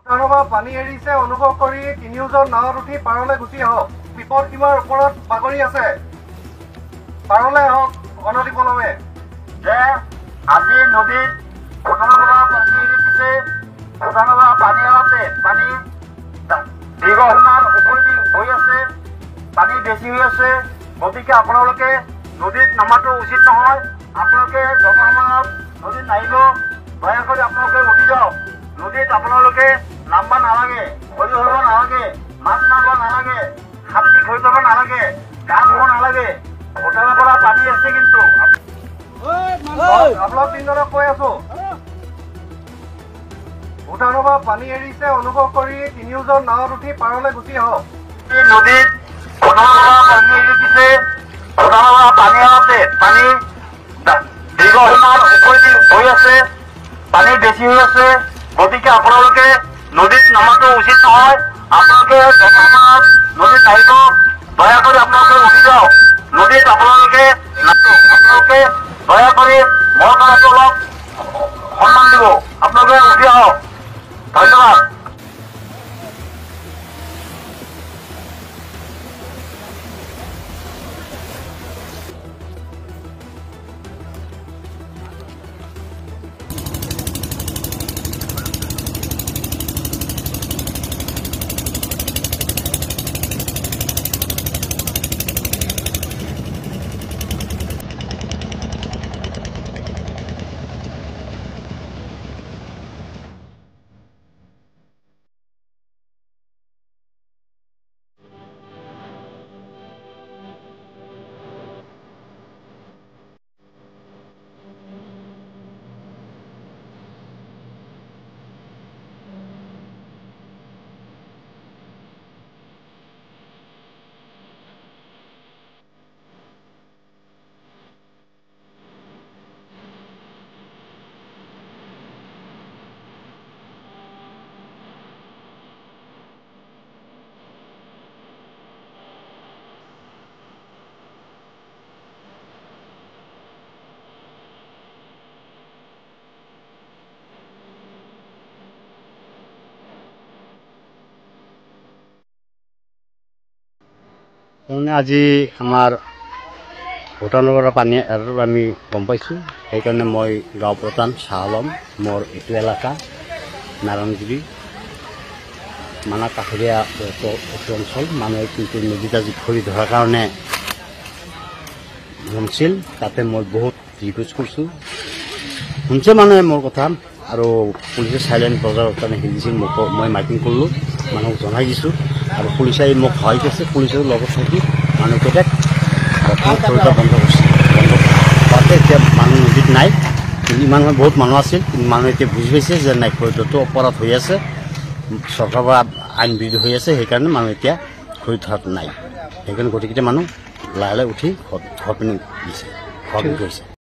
পানী এৰিছে অনুভৱ কৰি তিনিওজন নাৱত উঠি পাৰলৈ গুচি আহক। বিপদ সীমাৰ ওপৰত বাগৰি আছে, পাৰলৈ আহক অনতিপলমে। যে আজি নদীত পানী এৰি দিছে, পানী এৰাতে পানী দীৰ্ঘ সীমাৰ উপৰেদি হৈ আছে, পানী বেছি হৈ আছে। গতিকে আপোনালোকে নদীত নামাটো উচিত নহয়। আপোনালোকে জনসাধাৰণক নদীত নাহিব, দয়া কৰি আপোনালোকে উঠি যাওক। নদীত আপোনালোকে নামিব নালাগে, ভৰি ধৰিব নালাগে, মাছ মাৰিব নালাগে, সাপটি ধৰি যাব নালাগে, গা ধুব নালাগে। ভূটানৰ পৰা পানী আছে কিন্তু আপোনাক তিনিজনক কৈ আছো, ভূটানৰ পৰা পানী এৰিছে অনুভৱ কৰি তিনিওজন নাৱত উঠি পাৰলৈ গুচি আহক। নদীত পানী এৰি দিছে, পানী এৰাতে পানী দীৰ্ঘ সীমাৰ উপৰেদি হৈ আছে, পানী বেছি হৈ আছে। গতিকে আপোনালোকে নদীত নামাটো উচিত নহয়। আপোনালোকে জনসাধাৰণক নদীত নাহিব, দয়া কৰি আপোনালোকে উঠি যাওক। নদীত আপোনালোকে দয়া কৰি মহকালটো অলপ সন্মান দিব। আপোনালোকে উঠি আহক। ধন্যবাদ। আজি আমাৰ ভূটানৰ পৰা পানী আৰু আমি গম পাইছোঁ। সেইকাৰণে মই গাঁও প্ৰধান শ্বাহ আলম, মোৰ এইটো এলেকা নাৰায়ণগুৰি মানাহ কাষৰীয়া এইটো অঞ্চল। মানুহে কিন্তু নদীত আজি খৰি ধৰাৰ কাৰণে শুনছিল, তাতে মই বহুত ৰিকুৱেষ্ট কৰিছোঁ, শুনছে মানুহে মোৰ কথা। আৰু পুলিচে চাইলেণ্ট বজাৰৰ কাৰণে শিকিছিল, মই মাইকিং কৰিলোঁ, মানুহক জনাই দিছোঁ। আৰু পুলিচে মোক সহায় কৰিছে, পুলিচৰ লগত থাকি মানুহকেইটাক বন্ধ কৰিছে। তাতে এতিয়া মানুহ নদীত নাই, ইমান বহুত মানুহ আছিল, কিন্তু মানুহে এতিয়া বুজি পাইছে যে নাই, খৰিটো অপৰাধ হৈ আছে, চৰকাৰৰ পৰা আইন বিৰোধী হৈ আছে। সেইকাৰণে মানুহ এতিয়া খৰি ধৰাত নাই। সেইকাৰণে গোটেইকেইটা মানুহ লাহে লাহে উঠি ঘৰ পিনে দিছে, ঘৰ গৈছে।